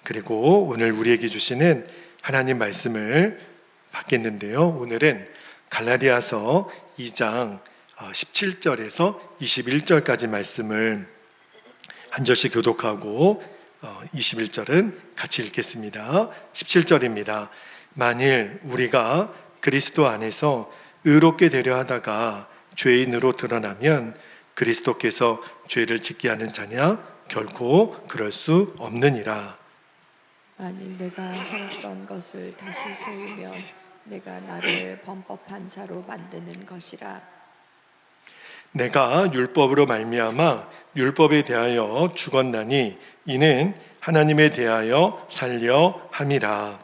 그리고 오늘 우리에게 주시는 하나님 말씀을 받겠는데요. 오늘은 갈라디아서 2장 17절에서 21절까지 말씀을 한 절씩 교독하고 21절은 같이 읽겠습니다. 17절입니다. 만일 우리가 그리스도 안에서 의롭게 되려 하다가 죄인으로 드러나면 그리스도께서 죄를 짓게 하는 자냐? 결코 그럴 수 없느니라. 만일 내가 헐었던 것을 다시 세우면 내가 나를 범법한 자로 만드는 것이라. 내가 율법으로 말미암아 율법에 대하여 죽었나니 이는 하나님에 대하여 살려 함이라.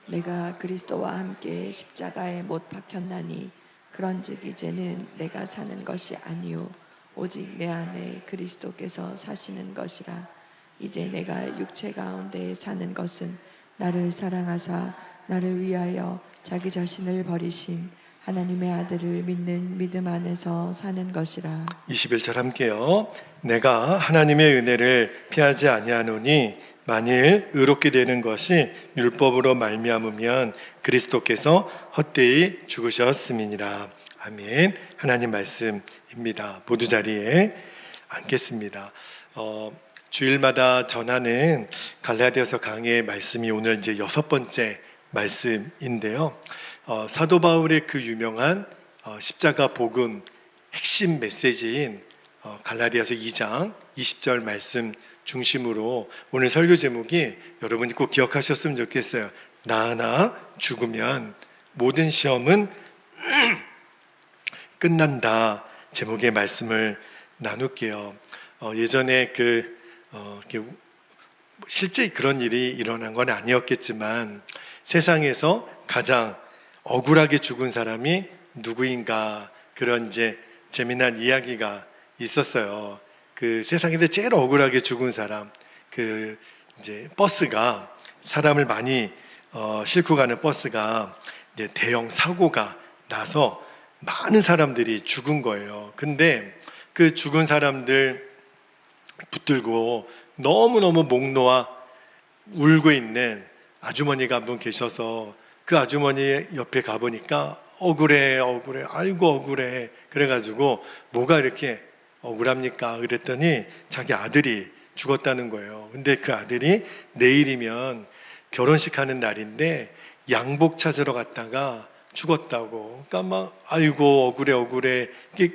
내가 그리스도와 함께 십자가에 못 박혔나니 그런즉 이제는 내가 사는 것이 아니요 오직 내 안에 그리스도께서 사시는 것이라. 이제 내가 육체 가운데 사는 것은 나를 사랑하사 나를 위하여 자기 자신을 버리신 하나님의 아들을 믿는 믿음 안에서 사는 것이라. 21절 함께요. 내가 하나님의 은혜를 피하지 아니하노니 만일 의롭게 되는 것이 율법으로 말미암으면 그리스도께서 헛되이 죽으셨음이니라. 아멘. 하나님 말씀입니다. 모두 자리에 앉겠습니다. 주일마다 전하는 갈라디아서 강의 말씀이 오늘 이제 6번째 말씀인데요. 사도 바울의 그 유명한 십자가 복음 핵심 메시지인 갈라디아서 2장 20절 말씀 중심으로 오늘 설교 제목이 여러분이 꼭 기억하셨으면 좋겠어요. 나 하나 죽으면 모든 시험은 끝난다. 제목의 말씀을 나눌게요. 예전에 실제 그런 일이 일어난 건 아니었겠지만 세상에서 가장 억울하게 죽은 사람이 누구인가, 그런 이제 재미난 이야기가 있었어요. 그 세상에서 제일 억울하게 죽은 사람, 그 이제 버스가 사람을 많이 싣고 가는 버스가 이제 대형 사고가 나서 많은 사람들이 죽은 거예요. 근데 그 죽은 사람들 붙들고 너무너무 목 놓아 울고 있는 아주머니가 한 분 계셔서 그 아주머니 옆에 가보니까 억울해 아이고 억울해 그래가지고 뭐가 이렇게 억울합니까? 그랬더니 자기 아들이 죽었다는 거예요. 근데 그 아들이 내일이면 결혼식 하는 날인데 양복 찾으러 갔다가 죽었다고. 그러니까 막 아이고 억울해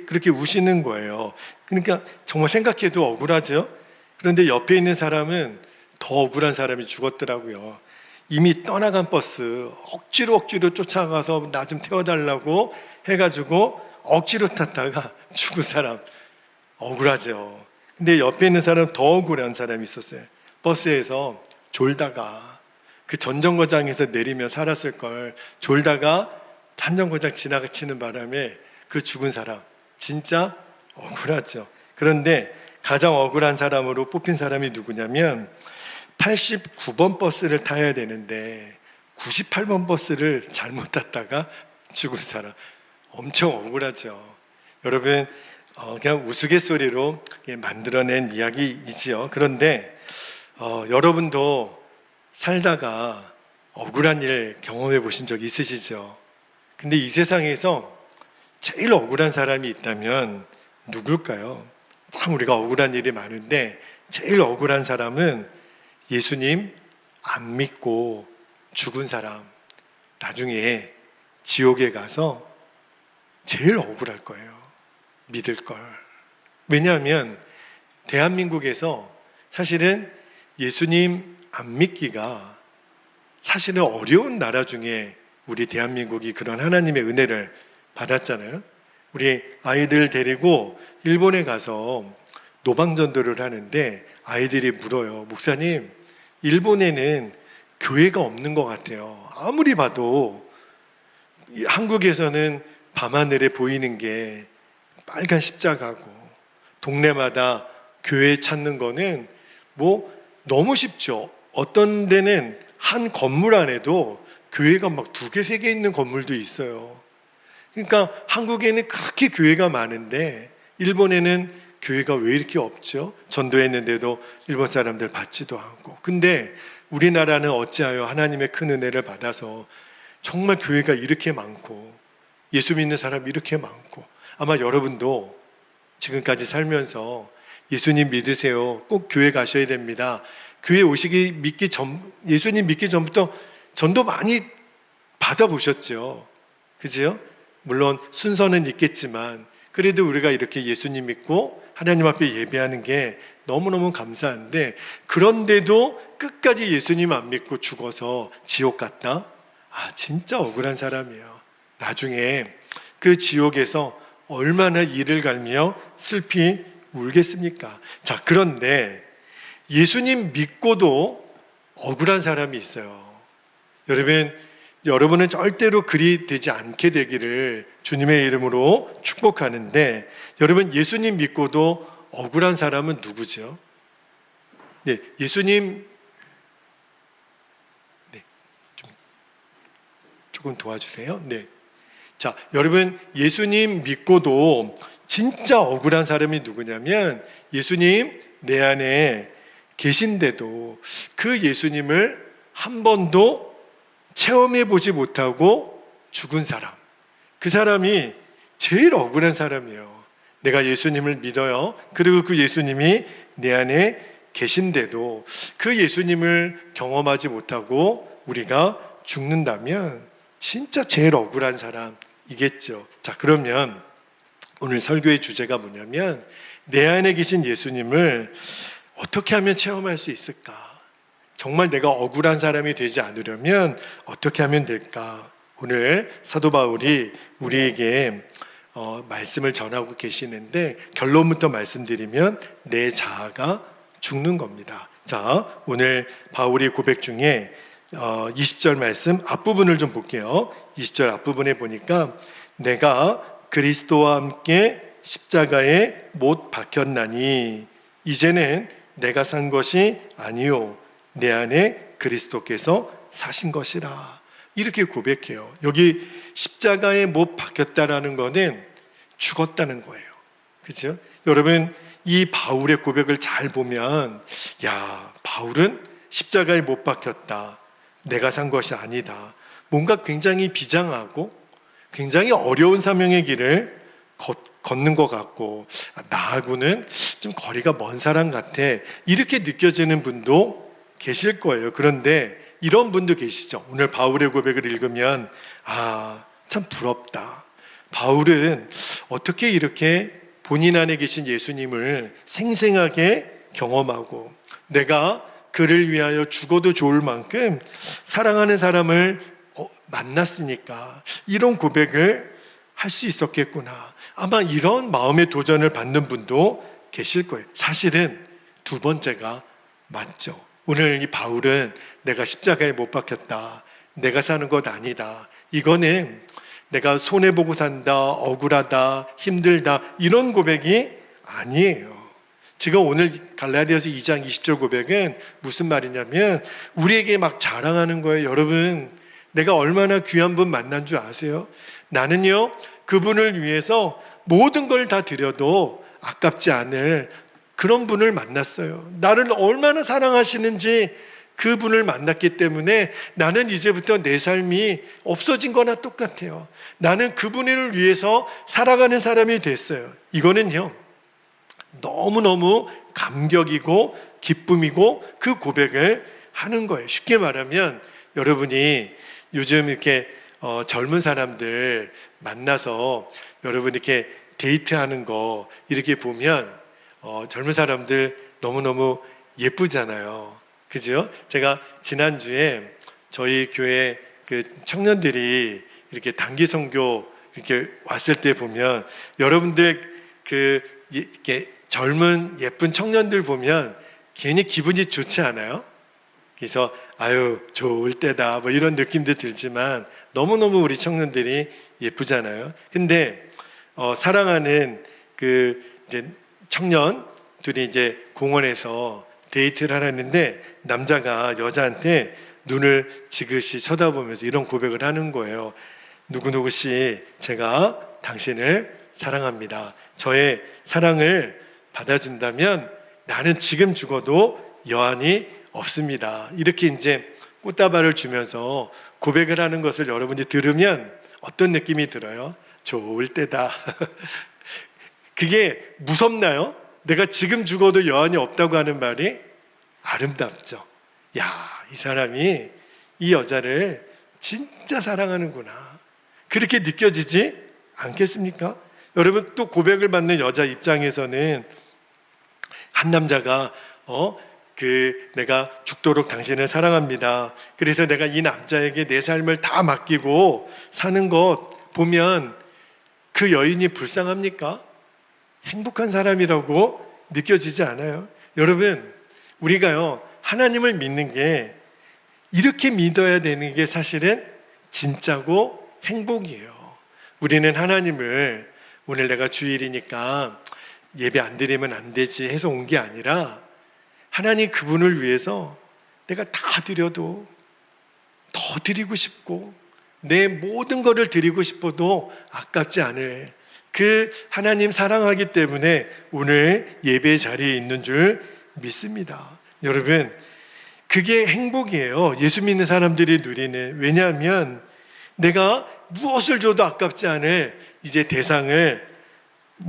그렇게 우시는 거예요. 그러니까 정말 생각해도 억울하죠. 그런데 옆에 있는 사람은 더 억울한 사람이 죽었더라고요. 이미 떠나간 버스 억지로 쫓아가서 나 좀 태워달라고 해가지고 억지로 탔다가 죽은 사람 억울하죠. 근데 옆에 있는 사람은 더 억울한 사람이 있었어요. 버스에서 졸다가 그 전정거장에서 내리면 살았을 걸 졸다가 한정거장 지나치는 바람에 그 죽은 사람 진짜 억울하죠. 그런데 가장 억울한 사람으로 뽑힌 사람이 누구냐면 89번 버스를 타야 되는데 98번 버스를 잘못 탔다가 죽은 사람. 엄청 억울하죠. 여러분 그냥 우스갯소리로 만들어낸 이야기이지요. 그런데 여러분도 살다가 억울한 일 경험해 보신 적 있으시죠? 근데 이 세상에서 제일 억울한 사람이 있다면 누굴까요? 참 우리가 억울한 일이 많은데 제일 억울한 사람은 예수님 안 믿고 죽은 사람, 나중에 지옥에 가서 제일 억울할 거예요. 믿을 걸. 왜냐하면 대한민국에서 사실은 예수님 안 믿기가 사실은 어려운 나라 중에 우리 대한민국이 그런 하나님의 은혜를 받았잖아요. 우리 아이들 데리고 일본에 가서 노방전도를 하는데 아이들이 물어요. 목사님, 일본에는 교회가 없는 것 같아요. 아무리 봐도 한국에서는 밤하늘에 보이는 게 빨간 십자가고 동네마다 교회 찾는 거는 뭐 너무 쉽죠. 어떤 데는 한 건물 안에도 교회가 막 2개, 3개 있는 건물도 있어요. 그러니까 한국에는 그렇게 교회가 많은데 일본에는 교회가 왜 이렇게 없죠? 전도했는데도 일본 사람들 받지도 않고. 근데 우리나라는 어찌하여 하나님의 큰 은혜를 받아서 정말 교회가 이렇게 많고 예수 믿는 사람이 이렇게 많고, 아마 여러분도 지금까지 살면서 예수님 믿으세요, 꼭 교회 가셔야 됩니다, 교회 예수님 믿기 전부터 전도 많이 받아보셨죠. 그죠? 물론 순서는 있겠지만 그래도 우리가 이렇게 예수님 믿고 하나님 앞에 예배하는 게 너무너무 감사한데, 그런데도 끝까지 예수님 안 믿고 죽어서 지옥 갔다? 진짜 억울한 사람이에요. 나중에 그 지옥에서 얼마나 이를 갈며 슬피 울겠습니까? 자, 그런데 예수님 믿고도 억울한 사람이 있어요. 여러분은 절대로 그리 되지 않게 되기를 주님의 이름으로 축복하는데, 여러분 예수님 믿고도 억울한 사람은 누구죠? 네, 예수님 조금 도와주세요. 네. 자, 여러분 예수님 믿고도 진짜 억울한 사람이 누구냐면, 예수님 내 안에 계신데도 그 예수님을 한 번도 체험해 보지 못하고 죽은 사람, 그 사람이 제일 억울한 사람이에요. 내가 예수님을 믿어요. 그리고 그 예수님이 내 안에 계신데도 그 예수님을 경험하지 못하고 우리가 죽는다면 진짜 제일 억울한 사람이겠죠. 자, 그러면 오늘 설교의 주제가 뭐냐면, 내 안에 계신 예수님을 어떻게 하면 체험할 수 있을까? 정말 내가 억울한 사람이 되지 않으려면 어떻게 하면 될까? 오늘 사도 바울이 우리에게 말씀을 전하고 계시는데, 결론부터 말씀드리면 내 자아가 죽는 겁니다. 자, 오늘 바울의 고백 중에 20절 말씀 앞부분을 좀 볼게요. 20절 앞부분에 보니까, 내가 그리스도와 함께 십자가에 못 박혔나니 이제는 내가 산 것이 아니요 내 안에 그리스도께서 사신 것이라, 이렇게 고백해요. 여기 십자가에 못 박혔다라는 거는 죽었다는 거예요. 그렇죠? 여러분 이 바울의 고백을 잘 보면, 야, 바울은 십자가에 못 박혔다, 내가 산 것이 아니다, 뭔가 굉장히 비장하고 굉장히 어려운 사명의 길을 걷는 것 같고, 나하고는 좀 거리가 먼 사람 같아, 이렇게 느껴지는 분도 계실 거예요. 그런데 이런 분도 계시죠. 오늘 바울의 고백을 읽으면 참 부럽다. 바울은 어떻게 이렇게 본인 안에 계신 예수님을 생생하게 경험하고, 내가 그를 위하여 죽어도 좋을 만큼 사랑하는 사람을 만났으니까 이런 고백을 할 수 있었겠구나. 아마 이런 마음의 도전을 받는 분도 계실 거예요. 사실은 두 번째가 맞죠. 오늘 이 바울은 내가 십자가에 못 박혔다, 내가 사는 것 아니다, 이거는 내가 손해보고 산다, 억울하다, 힘들다, 이런 고백이 아니에요. 지금 오늘 갈라디아서 2장 20절 고백은 무슨 말이냐면, 우리에게 막 자랑하는 거예요. 여러분, 내가 얼마나 귀한 분 만난 줄 아세요? 나는요, 그분을 위해서 모든 걸 다 드려도 아깝지 않을 그런 분을 만났어요. 나를 얼마나 사랑하시는지 그분을 만났기 때문에 나는 이제부터 내 삶이 없어진 거나 똑같아요. 나는 그분을 위해서 살아가는 사람이 됐어요. 이거는요, 너무너무 감격이고 기쁨이고 그 고백을 하는 거예요. 쉽게 말하면, 여러분이 요즘 이렇게 젊은 사람들 만나서 여러분 이렇게 데이트하는 거 이렇게 보면 젊은 사람들 너무너무 예쁘잖아요. 그죠? 제가 지난주에 저희 교회 그 청년들이 이렇게 단기 선교 이렇게 왔을 때 보면, 여러분들 이렇게 젊은 예쁜 청년들 보면 괜히 기분이 좋지 않아요? 그래서 좋을 때다 뭐 이런 느낌도 들지만 너무너무 우리 청년들이 예쁘잖아요. 근데 사랑하는 이제 청년들이 이제 공원에서 데이트를 하는데, 남자가 여자한테 눈을 지그시 쳐다보면서 이런 고백을 하는 거예요. 누구누구 씨, 제가 당신을 사랑합니다. 저의 사랑을 받아준다면 나는 지금 죽어도 여한이 없습니다. 이렇게 이제 꽃다발을 주면서 고백을 하는 것을 여러분이 들으면 어떤 느낌이 들어요? 좋을 때다. 그게 무섭나요? 내가 지금 죽어도 여한이 없다고 하는 말이 아름답죠. 야, 이 사람이 이 여자를 진짜 사랑하는구나. 그렇게 느껴지지 않겠습니까? 여러분, 또 고백을 받는 여자 입장에서는 한 남자가 내가 죽도록 당신을 사랑합니다. 그래서 내가 이 남자에게 내 삶을 다 맡기고 사는 것 보면 그 여인이 불쌍합니까? 행복한 사람이라고 느껴지지 않아요? 여러분, 우리가요, 하나님을 믿는 게 이렇게 믿어야 되는 게 사실은 진짜고 행복이에요. 우리는 하나님을 오늘 내가 주일이니까 예배 안 드리면 안 되지 해서 온 게 아니라 하나님 그분을 위해서 내가 다 드려도 더 드리고 싶고 내 모든 것을 드리고 싶어도 아깝지 않을 그 하나님 사랑하기 때문에 오늘 예배 자리에 있는 줄 믿습니다. 여러분, 그게 행복이에요. 예수 믿는 사람들이 누리는. 왜냐하면 내가 무엇을 줘도 아깝지 않을 이제 대상을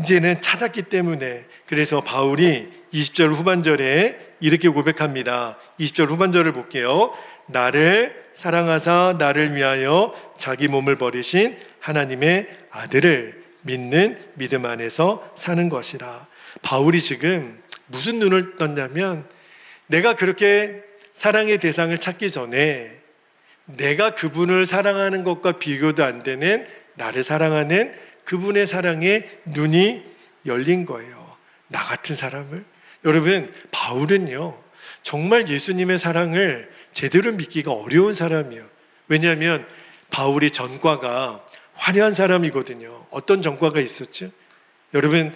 이제는 찾았기 때문에. 그래서 바울이 20절 후반절에 이렇게 고백합니다. 20절 후반절을 볼게요. 나를 사랑하사 나를 위하여 자기 몸을 버리신 하나님의 아들을 믿는 믿음 안에서 사는 것이라. 바울이 지금 무슨 눈을 떴냐면 내가 그렇게 사랑의 대상을 찾기 전에 내가 그분을 사랑하는 것과 비교도 안 되는 나를 사랑하는 그분의 사랑에 눈이 열린 거예요. 나 같은 사람을. 여러분, 바울은요 정말 예수님의 사랑을 제대로 믿기가 어려운 사람이에요. 왜냐하면 바울이 전과가 화려한 사람이거든요. 어떤 전과가 있었죠? 여러분,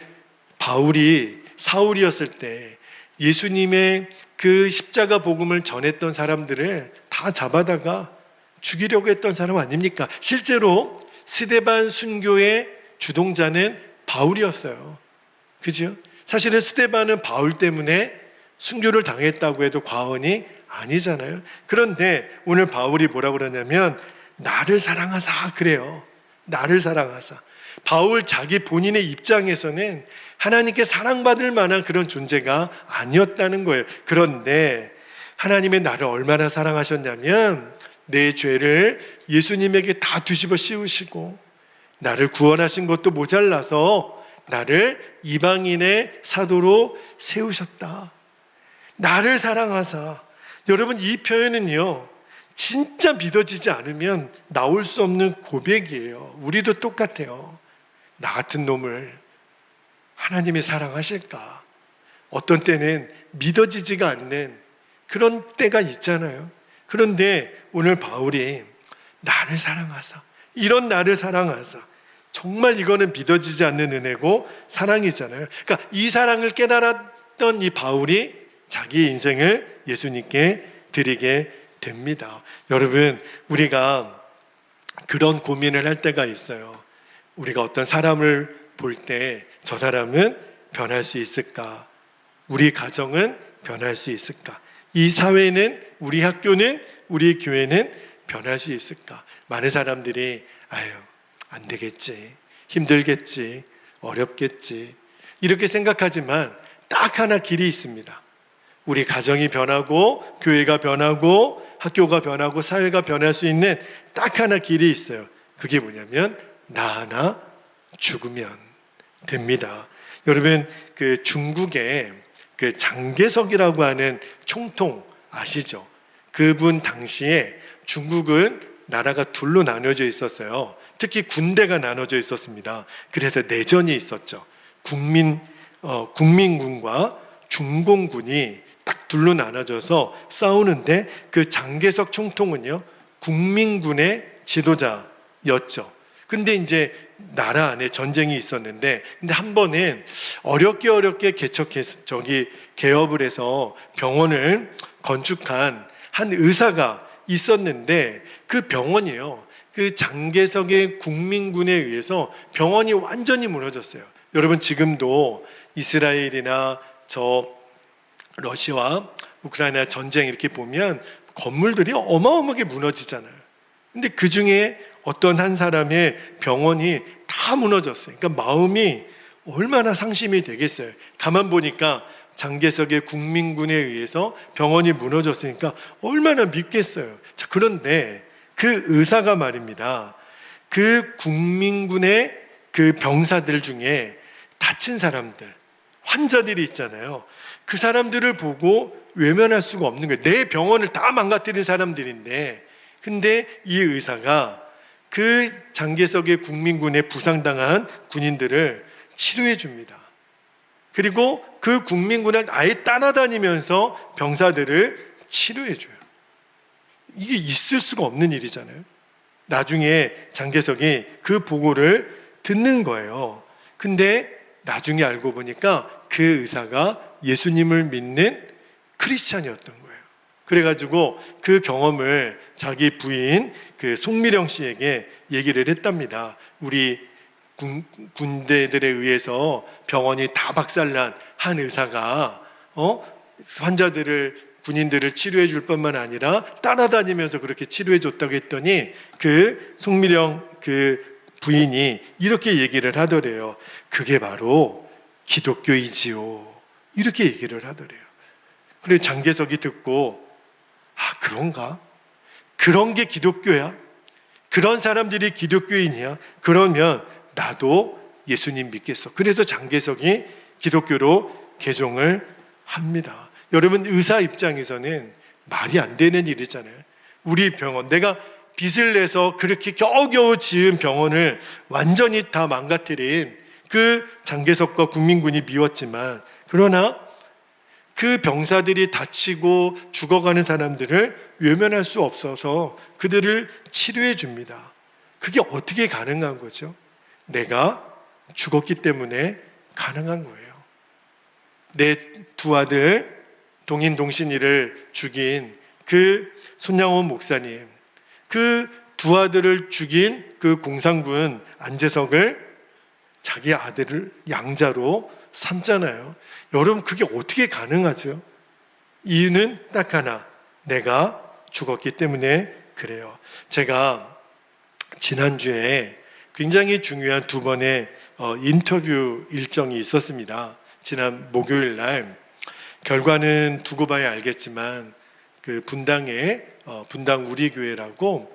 바울이 사울이었을 때 예수님의 그 십자가 복음을 전했던 사람들을 다 잡아다가 죽이려고 했던 사람 아닙니까? 실제로 스데반 순교의 주동자는 바울이었어요. 그죠? 사실은 스데반은 바울 때문에 순교를 당했다고 해도 과언이 아니잖아요. 그런데 오늘 바울이 뭐라고 그러냐면 나를 사랑하사 그래요. 나를 사랑하사. 바울 자기 본인의 입장에서는 하나님께 사랑받을 만한 그런 존재가 아니었다는 거예요. 그런데 하나님의 나를 얼마나 사랑하셨냐면 내 죄를 예수님에게 다 뒤집어 씌우시고 나를 구원하신 것도 모자라서 나를 이방인의 사도로 세우셨다. 나를 사랑하사. 여러분, 이 표현은요 진짜 믿어지지 않으면 나올 수 없는 고백이에요. 우리도 똑같아요. 나 같은 놈을 하나님이 사랑하실까? 어떤 때는 믿어지지가 않는 그런 때가 있잖아요. 그런데 오늘 바울이 나를 사랑하사, 이런 나를 사랑하사, 정말 이거는 믿어지지 않는 은혜고 사랑이잖아요. 그러니까 이 사랑을 깨달았던 이 바울이 자기 인생을 예수님께 드리게 됩니다. 여러분, 우리가 그런 고민을 할 때가 있어요. 우리가 어떤 사람을 볼 때 저 사람은 변할 수 있을까? 우리 가정은 변할 수 있을까? 이 사회는, 우리 학교는, 우리 교회는 변할 수 있을까? 많은 사람들이 안 되겠지, 힘들겠지, 어렵겠지 이렇게 생각하지만 딱 하나 길이 있습니다. 우리 가정이 변하고 교회가 변하고 학교가 변하고 사회가 변할 수 있는 딱 하나 길이 있어요. 그게 뭐냐면 나 하나 죽으면 됩니다. 여러분, 그 중국의 그 장개석이라고 하는 총통 아시죠? 그분 당시에 중국은 나라가 둘로 나눠져 있었어요. 특히 군대가 나눠져 있었습니다. 그래서 내전이 있었죠. 국민군과 중공군이 딱 둘로 나눠져서 싸우는데 그 장개석 총통은요 국민군의 지도자였죠. 근데 이제 나라 안에 전쟁이 있었는데, 근데 한 번은 어렵게 개업을 해서 병원을 건축한 한 의사가 있었는데 그 병원이요, 그 장개석의 국민군에 의해서 병원이 완전히 무너졌어요. 여러분, 지금도 이스라엘이나 저 러시아와 우크라이나 전쟁 이렇게 보면 건물들이 어마어마하게 무너지잖아요. 근데 그 중에 어떤 한 사람의 병원이 다 무너졌어요. 그러니까 마음이 얼마나 상심이 되겠어요. 가만 보니까 장개석의 국민군에 의해서 병원이 무너졌으니까 얼마나 믿겠어요. 자, 그런데 그 의사가 말입니다. 그 국민군의 그 병사들 중에 다친 사람들, 환자들이 있잖아요. 그 사람들을 보고 외면할 수가 없는 거예요. 내 병원을 다 망가뜨린 사람들인데, 근데 이 의사가 그 장개석의 국민군에 부상당한 군인들을 치료해 줍니다. 그리고 그 국민군을 아예 따라다니면서 병사들을 치료해 줘요. 이게 있을 수가 없는 일이잖아요. 나중에 장개석이 그 보고를 듣는 거예요. 근데 나중에 알고 보니까 그 의사가 예수님을 믿는 크리스찬이었던 거예요. 그래가지고 그 경험을 자기 부인 그 송미령 씨에게 얘기를 했답니다. 우리 군대들에 의해서 병원이 다 박살난 한 의사가 환자들을 군인들을 치료해 줄 뿐만 아니라 따라다니면서 그렇게 치료해 줬다고 했더니 그 송미령 그 부인이 이렇게 얘기를 하더래요. 그게 바로 기독교이지요. 이렇게 얘기를 하더래요. 그래서 장개석이 듣고 아, 그런가? 그런 게 기독교야? 그런 사람들이 기독교인이야? 그러면 나도 예수님 믿겠어. 그래서 장개석이 기독교로 개종을 합니다. 여러분, 의사 입장에서는 말이 안 되는 일이잖아요. 우리 병원, 내가 빚을 내서 그렇게 겨우겨우 지은 병원을 완전히 다 망가뜨린 그 장개석과 국민군이 미웠지만, 그러나 그 병사들이 다치고 죽어가는 사람들을 외면할 수 없어서 그들을 치료해 줍니다. 그게 어떻게 가능한 거죠? 내가 죽었기 때문에 가능한 거예요. 내 두 아들 동인동신이를 죽인 그 손양원 목사님, 그 두 아들을 죽인 그 공산군 안재석을 자기 아들을 양자로 삼잖아요. 여러분, 그게 어떻게 가능하죠? 이유는 딱 하나, 내가 죽었기 때문에 그래요. 제가 지난주에 굉장히 중요한 두 번의 인터뷰 일정이 있었습니다. 지난 목요일 날, 결과는 두고 봐야 알겠지만 그 분당에 분당 우리 교회라고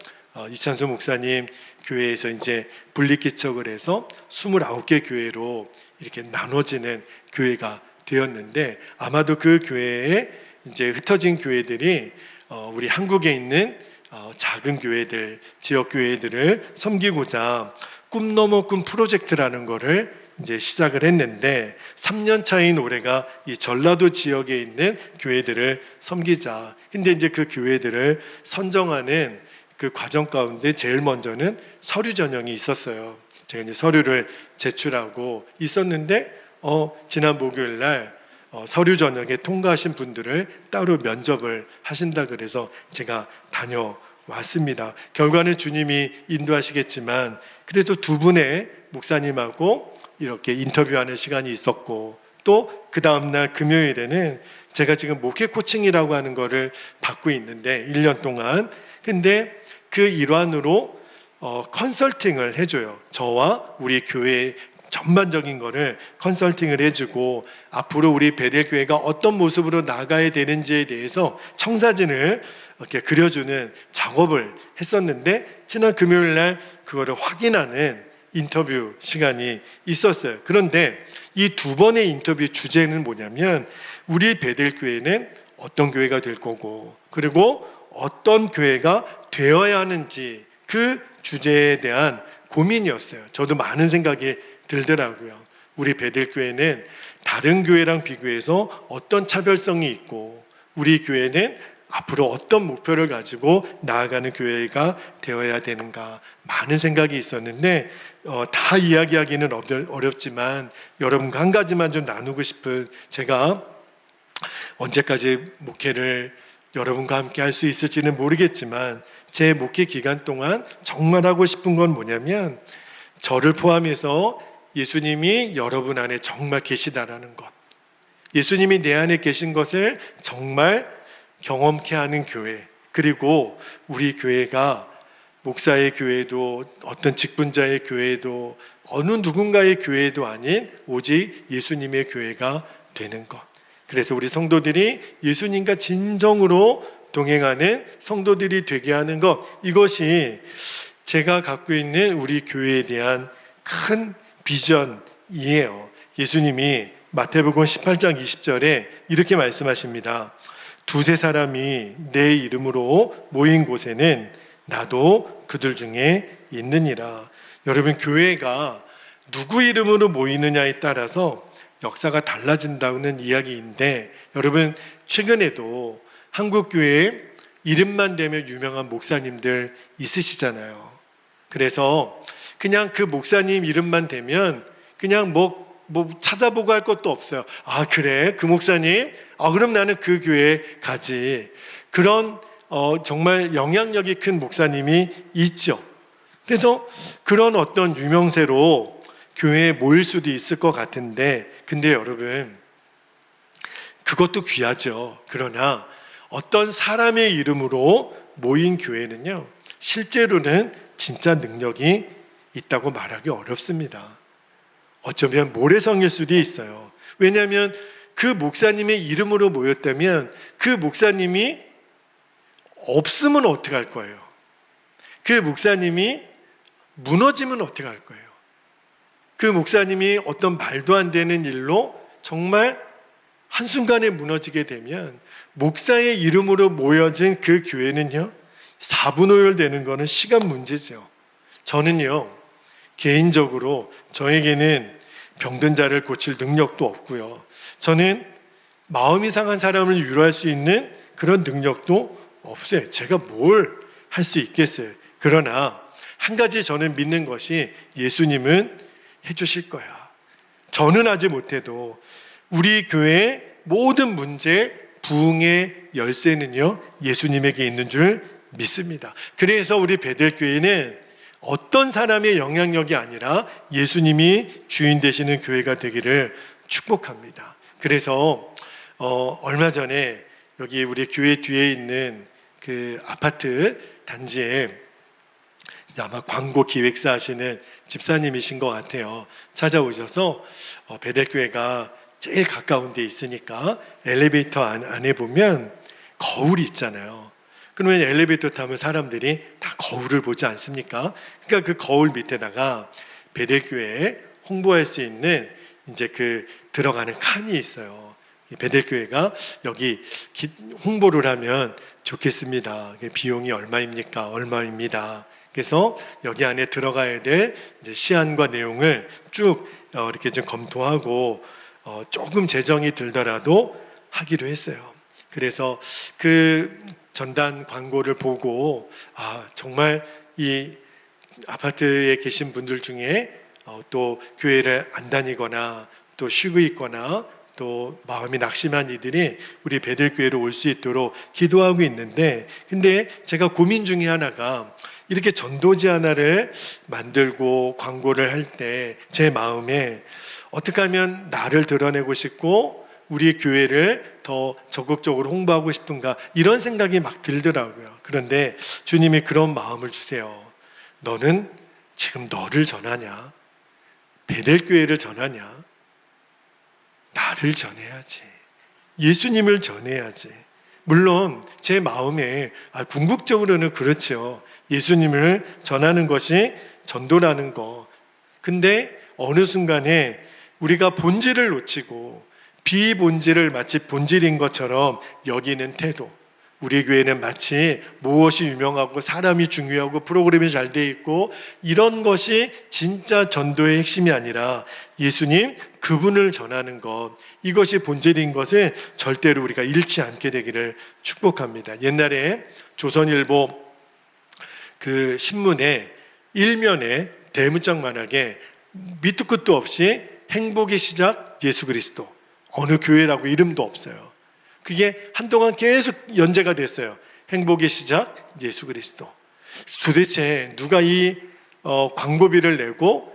이찬수 목사님 교회에서 이제 분리개척을 해서 29개 교회로 이렇게 나눠지는 교회가 되었는데, 아마도 그 교회에 이제 흩어진 교회들이 우리 한국에 있는 작은 교회들, 지역 교회들을 섬기고자 꿈 넘어 꿈 프로젝트라는 거를 이제 시작을 했는데, 3년 차인 올해가 이 전라도 지역에 있는 교회들을 섬기자. 근데 이제 그 교회들을 선정하는 그 과정 가운데 제일 먼저는 서류 전형이 있었어요. 제가 이제 서류를 제출하고 있었는데 지난 목요일 날 서류 전형에 통과하신 분들을 따로 면접을 하신다 그래서 제가 다녀왔습니다. 결과는 주님이 인도하시겠지만 그래도 두 분의 목사님하고 이렇게 인터뷰하는 시간이 있었고, 또 그 다음날 금요일에는 제가 지금 목회 코칭이라고 하는 거를 받고 있는데 1년 동안, 근데 그 일환으로 컨설팅을 해줘요. 저와 우리 교회 전반적인 거를 컨설팅을 해주고 앞으로 우리 베델교회가 어떤 모습으로 나가야 되는지에 대해서 청사진을 이렇게 그려주는 작업을 했었는데, 지난 금요일 날 그거를 확인하는 인터뷰 시간이 있었어요. 그런데 이 두 번의 인터뷰 주제는 뭐냐면, 우리 베델교회는 어떤 교회가 될 거고, 그리고 어떤 교회가 되어야 하는지, 그 주제에 대한 고민이었어요. 저도 많은 생각이 들더라고요. 우리 베델교회는 다른 교회랑 비교해서 어떤 차별성이 있고, 우리 교회는 앞으로 어떤 목표를 가지고 나아가는 교회가 되어야 되는가, 많은 생각이 있었는데 다 이야기하기는 어렵지만 여러분과 한 가지만 좀 나누고 싶은, 제가 언제까지 목회를 여러분과 함께 할 수 있을지는 모르겠지만 제 목회 기간 동안 정말 하고 싶은 건 뭐냐면, 저를 포함해서 예수님이 여러분 안에 정말 계시다라는 것, 예수님이 내 안에 계신 것을 정말 경험케 하는 교회, 그리고 우리 교회가 목사의 교회도 어떤 직분자의 교회도 어느 누군가의 교회도 아닌 오직 예수님의 교회가 되는 것. 그래서 우리 성도들이 예수님과 진정으로 동행하는 성도들이 되게 하는 것, 이것이 제가 갖고 있는 우리 교회에 대한 큰 비전이에요. 예수님이 마태복음 18장 20절에 이렇게 말씀하십니다. 두세 사람이 내 이름으로 모인 곳에는 나도 그들 중에 있느니라. 여러분, 교회가 누구 이름으로 모이느냐에 따라서 역사가 달라진다는 이야기인데, 여러분 최근에도 한국 교회에 이름만 대면 유명한 목사님들 있으시잖아요. 그래서 그냥 그 목사님 이름만 대면 그냥 뭐 찾아보고 할 것도 없어요. 아, 그래? 그 목사님? 아, 그럼 나는 그 교회에 가지. 그런 정말 영향력이 큰 목사님이 있죠. 그래서 그런 어떤 유명세로 교회에 모일 수도 있을 것 같은데, 근데 여러분, 그것도 귀하죠. 그러나 어떤 사람의 이름으로 모인 교회는요, 실제로는 진짜 능력이 있다고 말하기 어렵습니다. 어쩌면 모래성일 수도 있어요. 왜냐하면 그 목사님의 이름으로 모였다면 그 목사님이 없으면 어떻게 할 거예요? 그 목사님이 무너지면 어떻게 할 거예요? 그 목사님이 어떤 말도 안 되는 일로 정말 한순간에 무너지게 되면 목사의 이름으로 모여진 그 교회는요, 사분오열되는 거는 시간 문제죠. 저는요, 개인적으로 저에게는 병든 자를 고칠 능력도 없고요, 저는 마음이 상한 사람을 위로할 수 있는 그런 능력도 없어요. 제가 뭘 할 수 있겠어요. 그러나 한 가지 저는 믿는 것이, 예수님은 해주실 거야. 저는 하지 못해도 우리 교회의 모든 문제 부흥의 열쇠는요, 예수님에게 있는 줄 믿습니다. 그래서 우리 베델교회는 어떤 사람의 영향력이 아니라 예수님이 주인 되시는 교회가 되기를 축복합니다. 그래서 얼마 전에 여기 우리 교회 뒤에 있는 그 아파트 단지에 아마 광고 기획사 하시는 집사님이신 것 같아요. 찾아오셔서 베델교회가 제일 가까운 데 있으니까 엘리베이터 안에 보면 거울이 있잖아요. 그러면 엘리베이터 타면 사람들이 다 거울을 보지 않습니까? 그러니까 그 거울 밑에다가 베델교회에 홍보할 수 있는 이제 그 들어가는 칸이 있어요. 베델교회가 여기 홍보를 하면 좋겠습니다. 비용이 얼마입니까? 얼마입니다. 그래서 여기 안에 들어가야 될 이제 시안과 내용을 쭉 이렇게 좀 검토하고 조금 재정이 들더라도 하기로 했어요. 그래서 그 전단 광고를 보고, 아, 정말 이 아파트에 계신 분들 중에 또 교회를 안 다니거나 또 쉬고 있거나 또 마음이 낙심한 이들이 우리 베델교회로 올 수 있도록 기도하고 있는데, 근데 제가 고민 중에 하나가, 이렇게 전도지 하나를 만들고 광고를 할 때 제 마음에 어떻게 하면 나를 드러내고 싶고 우리 교회를 더 적극적으로 홍보하고 싶은가, 이런 생각이 막 들더라고요. 그런데 주님이 그런 마음을 주세요. 너는 지금 너를 전하냐? 베델교회를 전하냐? 나를 전해야지. 예수님을 전해야지. 물론 제 마음에 궁극적으로는 그렇죠. 예수님을 전하는 것이 전도라는 거. 근데 어느 순간에 우리가 본질을 놓치고 비본질을 마치 본질인 것처럼 여기는 태도, 우리 교회는 마치 무엇이 유명하고 사람이 중요하고 프로그램이 잘 돼 있고 이런 것이 진짜 전도의 핵심이 아니라 예수님 그분을 전하는 것, 이것이 본질인 것을 절대로 우리가 잃지 않게 되기를 축복합니다. 옛날에 조선일보 그 신문에 일면에 대문짝만하게 밑도 끝도 없이 행복의 시작 예수 그리스도, 어느 교회라고 이름도 없어요. 그게 한동안 계속 연재가 됐어요. 행복의 시작 예수 그리스도. 도대체 누가 이 광고비를 내고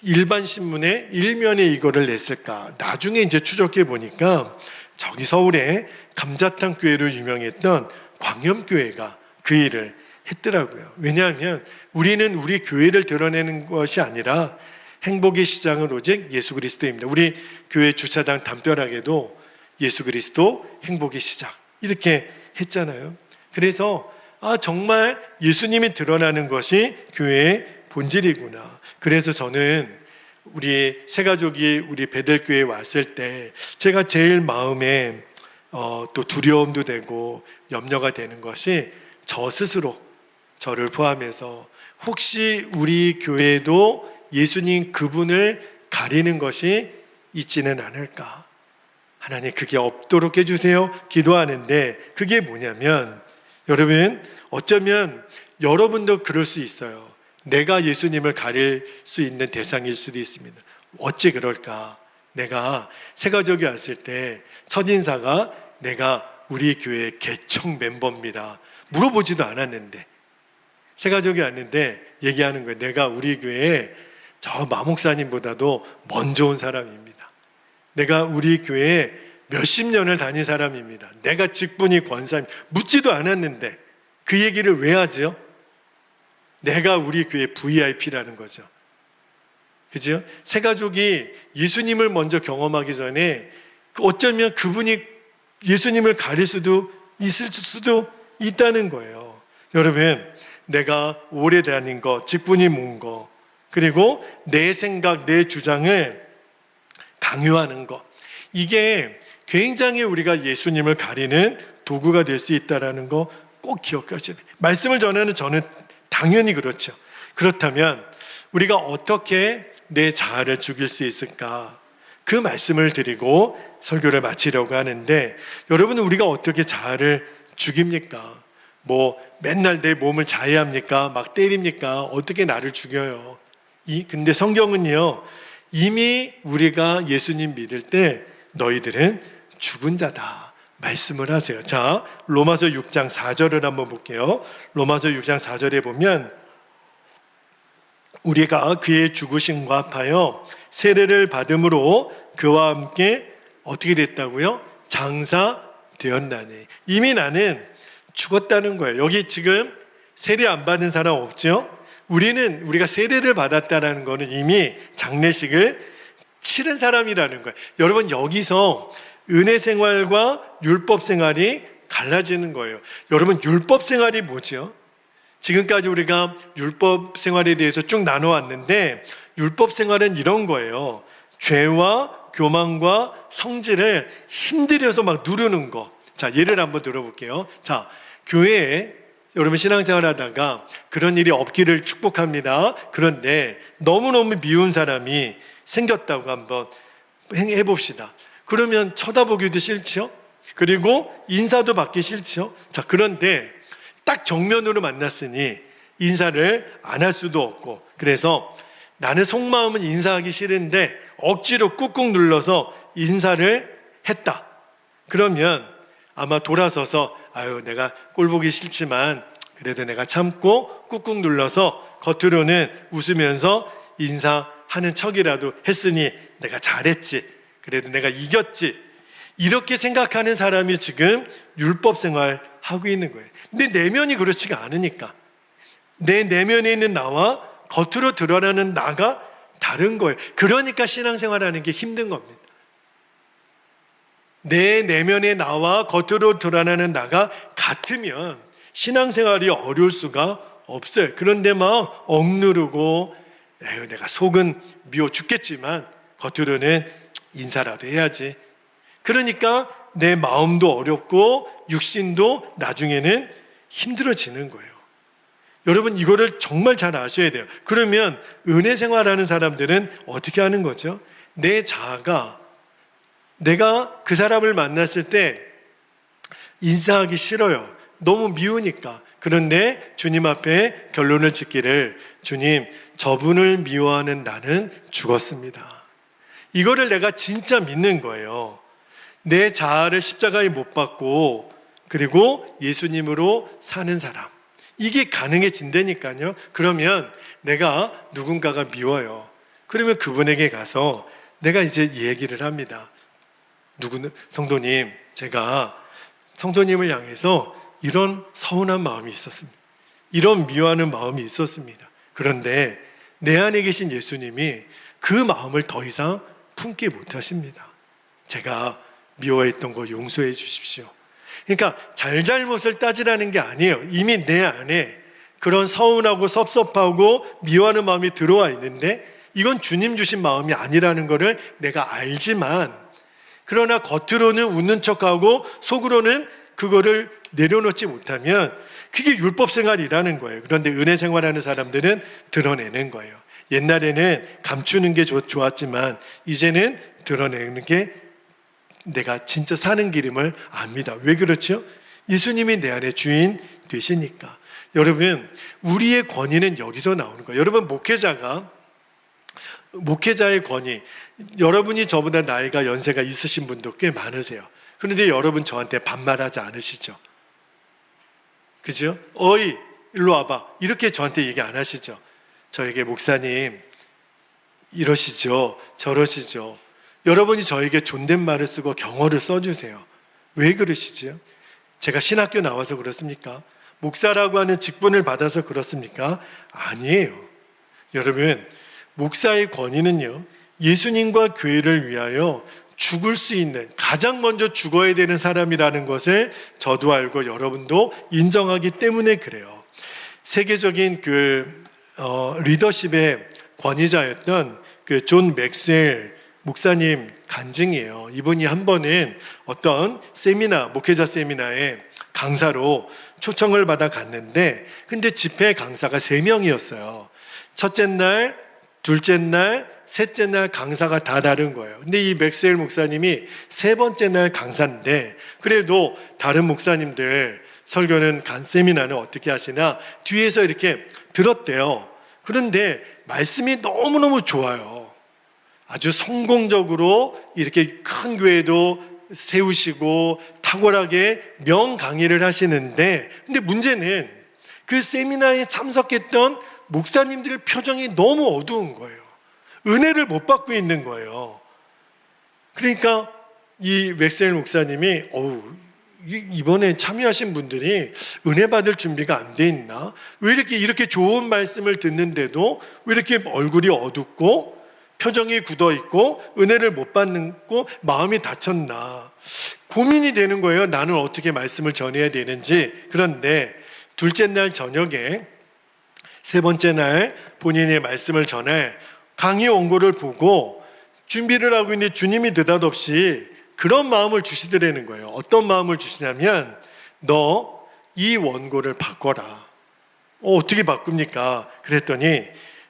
일반 신문에 일면에 이거를 냈을까? 나중에 이제 추적해 보니까 저기 서울에 감자탕 교회로 유명했던 광염교회가 그 일을 했더라고요. 왜냐하면 우리는 우리 교회를 드러내는 것이 아니라 행복의 시장은 오직 예수 그리스도입니다. 우리 교회 주차장 담벼락에도 예수 그리스도 행복의 시작 이렇게 했잖아요. 그래서 정말 예수님이 드러나는 것이 교회의 본질이구나. 그래서 저는 우리 새가족이 우리 베델교회에 왔을 때 제가 제일 마음에 또 두려움도 되고 염려가 되는 것이 저 스스로, 저를 포함해서 혹시 우리 교회도 예수님 그분을 가리는 것이 있지는 않을까. 하나님 그게 없도록 해주세요 기도하는데, 그게 뭐냐면 여러분, 어쩌면 여러분도 그럴 수 있어요. 내가 예수님을 가릴 수 있는 대상일 수도 있습니다. 어찌 그럴까? 내가 새가족이 왔을 때 첫인사가 내가 우리 교회 개척 멤버입니다. 물어보지도 않았는데 새가족이 왔는데 얘기하는 거예요. 내가 우리 교회에 저 마목사님보다도 먼저 온 사람입니다. 내가 우리 교회에 몇십 년을 다닌 사람입니다. 내가 직분이 권사님. 묻지도 않았는데 그 얘기를 왜 하죠? 내가 우리 교회 VIP라는 거죠. 그죠? 새가족이 예수님을 먼저 경험하기 전에 어쩌면 그분이 예수님을 가릴 수도 있을 수도 있다는 거예요. 여러분, 내가 오래 다닌 거, 직분이 뭔 거, 그리고 내 생각, 내 주장을 강요하는 것, 이게 굉장히 우리가 예수님을 가리는 도구가 될 수 있다는 거 꼭 기억하셔야 돼요. 말씀을 전하는 저는 당연히 그렇죠. 그렇다면 우리가 어떻게 내 자아를 죽일 수 있을까? 그 말씀을 드리고 설교를 마치려고 하는데, 여러분, 우리가 어떻게 자아를 죽입니까? 맨날 내 몸을 자해합니까? 막 때립니까? 어떻게 나를 죽여요? 근데 성경은요, 이미 우리가 예수님 믿을 때 너희들은 죽은 자다 말씀을 하세요. 자, 로마서 6장 4절을 한번 볼게요. 로마서 6장 4절에 보면 우리가 그의 죽으심과 합하여 세례를 받음으로 그와 함께 어떻게 됐다고요? 장사되었나니. 이미 나는 죽었다는 거예요. 여기 지금 세례 안 받은 사람 없죠? 우리가 세례를 받았다는 거는 이미 장례식을 치른 사람이라는 거예요. 여러분, 여기서 은혜 생활과 율법 생활이 갈라지는 거예요. 여러분, 율법 생활이 뭐죠? 지금까지 우리가 율법 생활에 대해서 쭉 나눠왔는데, 율법 생활은 이런 거예요. 죄와 교만과 성질을 힘들여서 막 누르는 거. 자, 예를 한번 들어볼게요. 자, 교회에 여러분 신앙생활 하다가 그런 일이 없기를 축복합니다. 그런데 너무너무 미운 사람이 생겼다고 한번 해봅시다. 그러면 쳐다보기도 싫죠? 그리고 인사도 받기 싫죠? 자, 그런데 딱 정면으로 만났으니 인사를 안 할 수도 없고, 그래서 나는 속마음은 인사하기 싫은데 억지로 꾹꾹 눌러서 인사를 했다. 그러면 아마 돌아서서 내가 꼴 보기 싫지만 그래도 내가 참고 꾹꾹 눌러서 겉으로는 웃으면서 인사하는 척이라도 했으니 내가 잘했지, 그래도 내가 이겼지, 이렇게 생각하는 사람이 지금 율법 생활하고 있는 거예요. 근데 내면이 그렇지가 않으니까, 내 내면에 있는 나와 겉으로 드러나는 나가 다른 거예요. 그러니까 신앙생활하는 게 힘든 겁니다. 내 내면의 나와 겉으로 드러나는 나가 같으면 신앙생활이 어려울 수가 없어요. 그런데 막 억누르고 내가 속은 미워 죽겠지만 겉으로는 인사라도 해야지. 그러니까 내 마음도 어렵고 육신도 나중에는 힘들어지는 거예요. 여러분, 이거를 정말 잘 아셔야 돼요. 그러면 은혜 생활하는 사람들은 어떻게 하는 거죠? 내 자아가, 내가 그 사람을 만났을 때 인사하기 싫어요. 너무 미우니까. 그런데 주님 앞에 결론을 짓기를, 주님, 저분을 미워하는 나는 죽었습니다. 이거를 내가 진짜 믿는 거예요. 내 자아를 십자가에 못 박고 그리고 예수님으로 사는 사람, 이게 가능해진다니까요. 그러면 내가 누군가가 미워요. 그러면 그분에게 가서 내가 이제 얘기를 합니다. 누구는 성도님, 제가 성도님을 향해서 이런 서운한 마음이 있었습니다. 이런 미워하는 마음이 있었습니다. 그런데 내 안에 계신 예수님이 그 마음을 더 이상 품게 못하십니다. 제가 미워했던 거 용서해 주십시오. 그러니까 잘잘못을 따지라는 게 아니에요. 이미 내 안에 그런 서운하고 섭섭하고 미워하는 마음이 들어와 있는데 이건 주님 주신 마음이 아니라는 것을 내가 알지만, 그러나 겉으로는 웃는 척하고 속으로는 그거를 내려놓지 못하면 그게 율법 생활이라는 거예요. 그런데 은혜 생활하는 사람들은 드러내는 거예요. 옛날에는 감추는 게 좋았지만 이제는 드러내는 게 내가 진짜 사는 길임을 압니다. 왜 그렇죠? 예수님이 내 안에 주인 되시니까. 여러분, 우리의 권위는 여기서 나오는 거예요. 여러분, 목회자의 권위, 여러분이 저보다 나이가 연세가 있으신 분도 꽤 많으세요. 그런데 여러분 저한테 반말하지 않으시죠? 그죠? 어이, 일로 와봐, 이렇게 저한테 얘기 안 하시죠? 저에게 목사님 이러시죠, 저러시죠. 여러분이 저에게 존댓말을 쓰고 경어를 써주세요. 왜 그러시죠? 제가 신학교 나와서 그렇습니까? 목사라고 하는 직분을 받아서 그렇습니까? 아니에요. 여러분, 목사의 권위는요, 예수님과 교회를 위하여 죽을 수 있는, 가장 먼저 죽어야 되는 사람이라는 것을 저도 알고 여러분도 인정하기 때문에 그래요. 세계적인 리더십의 권위자였던 존 맥스웰 목사님 간증이에요. 이분이 한 번은 어떤 목회자 세미나에 강사로 초청을 받아 갔는데, 근데 집회 강사가 3명이었어요. 첫째 날, 둘째 날, 셋째 날 강사가 다 다른 거예요. 근데 이 맥스웰 목사님이 3번째 날 강사인데, 그래도 다른 목사님들 설교는 세미나는 어떻게 하시나 뒤에서 이렇게 들었대요. 그런데 말씀이 너무너무 좋아요. 아주 성공적으로 이렇게 큰 교회도 세우시고 탁월하게 명강의를 하시는데, 근데 문제는 그 세미나에 참석했던 목사님들의 표정이 너무 어두운 거예요. 은혜를 못 받고 있는 거예요. 그러니까 이 맥스웰 목사님이 이번에 참여하신 분들이 은혜 받을 준비가 안 돼 있나? 왜 이렇게 좋은 말씀을 듣는데도 왜 이렇게 얼굴이 어둡고 표정이 굳어 있고 은혜를 못 받고 마음이 다쳤나? 고민이 되는 거예요. 나는 어떻게 말씀을 전해야 되는지. 그런데 둘째 날 저녁에 3번째 날 본인의 말씀을 전해 강의 원고를 보고 준비를 하고 있는데 주님이 느닷없이 그런 마음을 주시더라는 거예요. 어떤 마음을 주시냐면, 너 이 원고를 바꿔라. 어떻게 바꿉니까? 그랬더니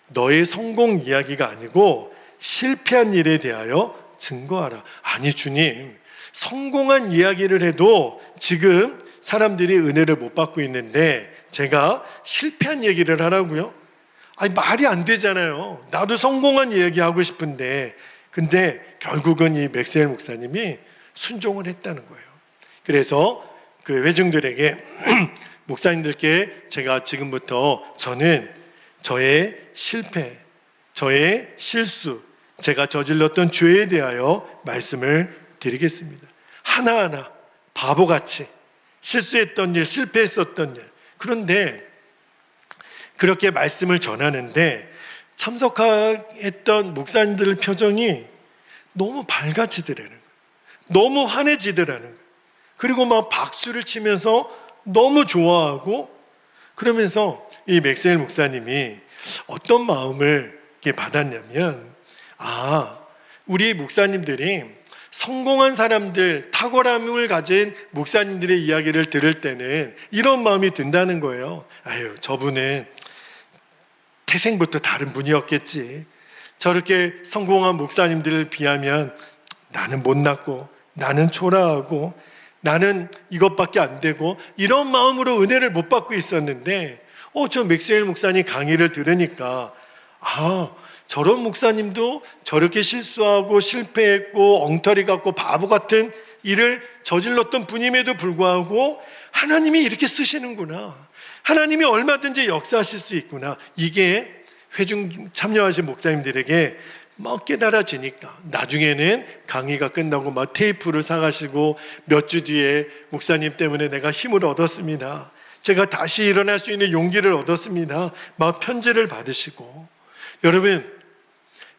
너의 성공 이야기가 아니고 실패한 일에 대하여 증거하라. 아니 주님, 성공한 이야기를 해도 지금 사람들이 은혜를 못 받고 있는데 제가 실패한 얘기를 하라고요? 아니 말이 안 되잖아요. 나도 성공한 이야기 하고 싶은데. 근데 결국은 이 맥스웰 목사님이 순종을 했다는 거예요. 그래서 그 회중들에게 목사님들께 제가 지금부터 저는 저의 실패, 저의 실수, 제가 저질렀던 죄에 대하여 말씀을 드리겠습니다. 하나하나 바보같이 실수했던 일, 실패했었던 일. 그런데 그렇게 말씀을 전하는데 참석했던 목사님들 표정이 너무 밝아지더라는 거예요. 너무 환해지더라는 거예요. 그리고 막 박수를 치면서 너무 좋아하고, 그러면서 이 맥스웰 목사님이 어떤 마음을 이렇게 받았냐면, 우리 목사님들이 성공한 사람들, 탁월함을 가진 목사님들의 이야기를 들을 때는 이런 마음이 든다는 거예요. 저분은 태생부터 다른 분이었겠지. 저렇게 성공한 목사님들을 비하면 나는 못났고, 나는 초라하고, 나는 이것밖에 안 되고, 이런 마음으로 은혜를 못 받고 있었는데 저 맥스웰 목사님 강의를 들으니까 저런 목사님도 저렇게 실수하고 실패했고 엉터리 같고 바보 같은 일을 저질렀던 분임에도 불구하고 하나님이 이렇게 쓰시는구나, 하나님이 얼마든지 역사하실 수 있구나. 이게 회중 참여하신 목사님들에게 막 깨달아지니까 나중에는 강의가 끝나고 막 테이프를 사가시고 몇 주 뒤에 목사님 때문에 내가 힘을 얻었습니다. 제가 다시 일어날 수 있는 용기를 얻었습니다. 막 편지를 받으시고. 여러분,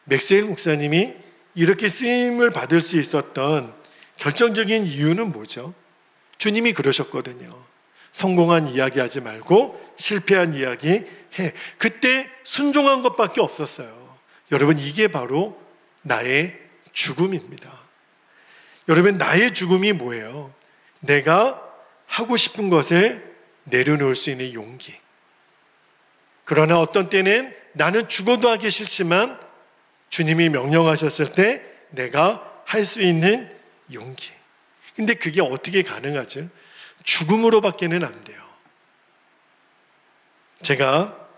맥스웰 목사님이 이렇게 쓰임을 받을 수 있었던 결정적인 이유는 뭐죠? 주님이 그러셨거든요. 성공한 이야기 하지 말고 실패한 이야기 해. 그때 순종한 것밖에 없었어요. 여러분, 이게 바로 나의 죽음입니다. 여러분, 나의 죽음이 뭐예요? 내가 하고 싶은 것을 내려놓을 수 있는 용기. 그러나 어떤 때는 나는 죽어도 하기 싫지만 주님이 명령하셨을 때 내가 할 수 있는 용기. 근데 그게 어떻게 가능하죠? 죽음으로밖에는 안 돼요. 제가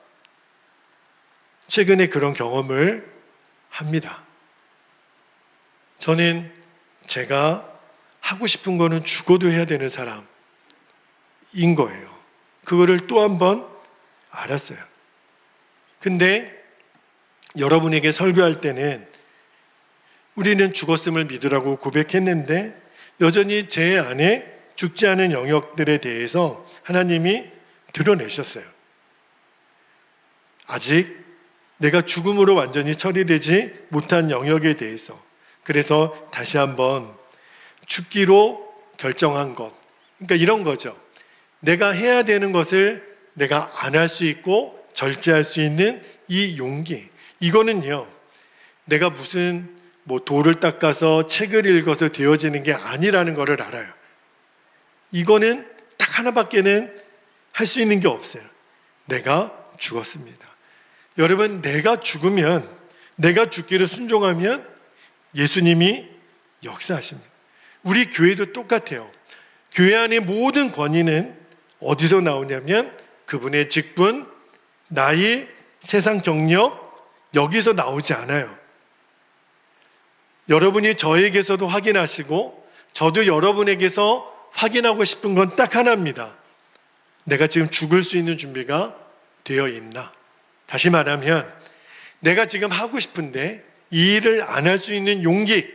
최근에 그런 경험을 합니다. 저는 제가 하고 싶은 거는 죽어도 해야 되는 사람인 거예요. 그거를 또 한 번 알았어요. 근데 여러분에게 설교할 때는 우리는 죽었음을 믿으라고 고백했는데 여전히 제 안에 죽지 않은 영역들에 대해서 하나님이 드러내셨어요. 아직 내가 죽음으로 완전히 처리되지 못한 영역에 대해서. 그래서 다시 한번 죽기로 결정한 것. 그러니까 이런 거죠. 내가 해야 되는 것을 내가 안 할 수 있고 절제할 수 있는 이 용기. 이거는요, 내가 무슨 돌을 닦아서 책을 읽어서 되어지는 게 아니라는 것을 알아요. 이거는 딱 하나밖에는 할 수 있는 게 없어요. 내가 죽었습니다. 여러분, 내가 죽으면, 내가 죽기를 순종하면 예수님이 역사하십니다. 우리 교회도 똑같아요. 교회 안의 모든 권위는 어디서 나오냐면 그분의 직분, 나이, 세상 경력, 여기서 나오지 않아요. 여러분이 저에게서도 확인하시고 저도 여러분에게서 확인하고 싶은 건 딱 하나입니다. 내가 지금 죽을 수 있는 준비가 되어 있나? 다시 말하면 내가 지금 하고 싶은데 이 일을 안 할 수 있는 용기,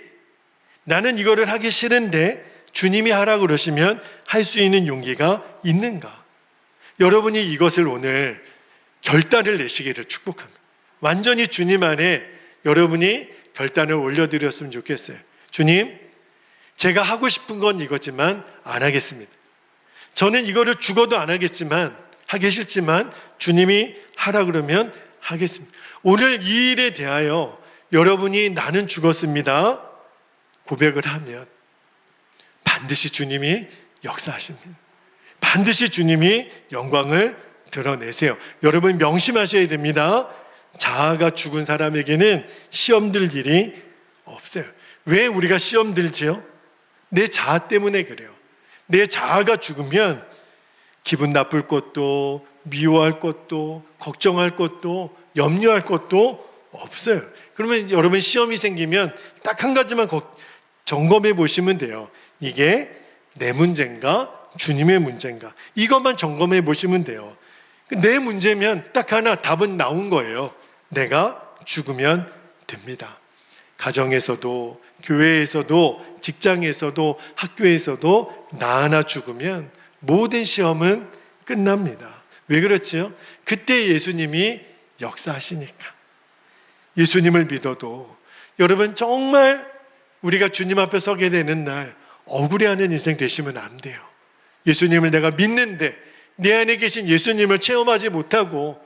나는 이거를 하기 싫은데 주님이 하라 그러시면 할 수 있는 용기가 있는가? 여러분이 이것을 오늘 결단을 내시기를 축복합니다. 완전히 주님 안에 여러분이 결단을 올려드렸으면 좋겠어요. 주님, 제가 하고 싶은 건 이거지만 안 하겠습니다. 저는 이거를 죽어도 안 하겠지만, 하기 싫지만 주님이 하라 그러면 하겠습니다. 오늘 이 일에 대하여 여러분이 나는 죽었습니다 고백을 하면 반드시 주님이 역사하십니다. 반드시 주님이 영광을 드러내세요. 여러분 명심하셔야 됩니다. 자아가 죽은 사람에게는 시험 들 일이 없어요. 왜 우리가 시험 들지요? 내 자아 때문에 그래요. 내 자아가 죽으면 기분 나쁠 것도, 미워할 것도, 걱정할 것도, 염려할 것도 없어요. 그러면 여러분 시험이 생기면 딱 한 가지만 점검해 보시면 돼요. 이게 내 문제인가? 주님의 문제인가? 이것만 점검해 보시면 돼요. 내 문제면 딱 하나 답은 나온 거예요. 내가 죽으면 됩니다. 가정에서도, 교회에서도, 직장에서도, 학교에서도 나 하나 죽으면 모든 시험은 끝납니다. 왜 그렇지요? 그때 예수님이 역사하시니까. 예수님을 믿어도 여러분 정말 우리가 주님 앞에 서게 되는 날 억울해하는 인생 되시면 안 돼요. 예수님을 내가 믿는데 내 안에 계신 예수님을 체험하지 못하고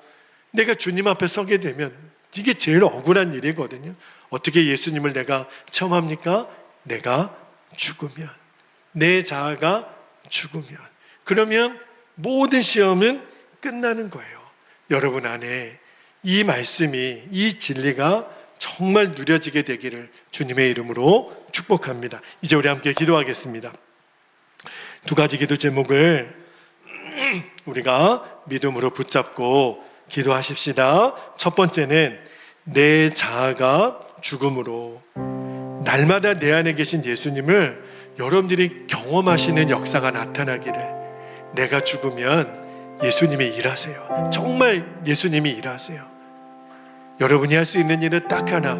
내가 주님 앞에 서게 되면 이게 제일 억울한 일이거든요. 어떻게 예수님을 내가 체험합니까? 내가 죽으면, 내 자아가 죽으면, 그러면 모든 시험은 끝나는 거예요. 여러분 안에 이 말씀이, 이 진리가 정말 누려지게 되기를 주님의 이름으로 축복합니다. 이제 우리 함께 기도하겠습니다. 두 가지 기도 제목을 우리가 믿음으로 붙잡고 기도하십시다. 첫 번째는 내 자아가 죽음으로, 날마다 내 안에 계신 예수님을 여러분들이 경험하시는 역사가 나타나기를. 내가 죽으면 예수님이 일하세요. 정말 예수님이 일하세요. 여러분이 할 수 있는 일은 딱 하나,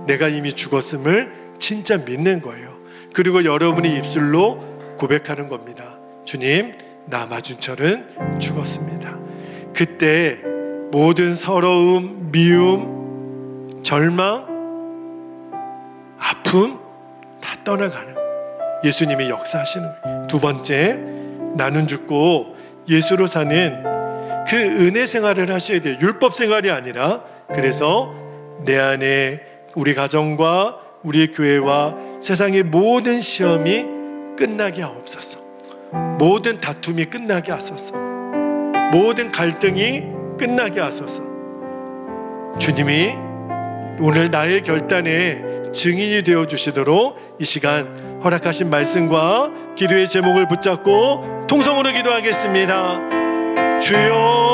내가 이미 죽었음을 진짜 믿는 거예요. 그리고 여러분이 입술로 고백하는 겁니다. 주님, 나 마준철은 죽었습니다. 그때 모든 서러움, 미움, 절망, 아픔 다 떠나가는 예수님이 역사하시는 거예요. 두 번째, 나는 죽고 예수로 사는 그 은혜 생활을 하셔야 돼요. 율법 생활이 아니라. 그래서 내 안에 우리 가정과 우리 교회와 세상의 모든 시험이 끝나게 하옵소서. 모든 다툼이 끝나게 하소서. 모든 갈등이 끝나게 하소서. 주님이 오늘 나의 결단에 증인이 되어 주시도록 이 시간 허락하신 말씀과 기도의 제목을 붙잡고 통성으로 기도하겠습니다. 주여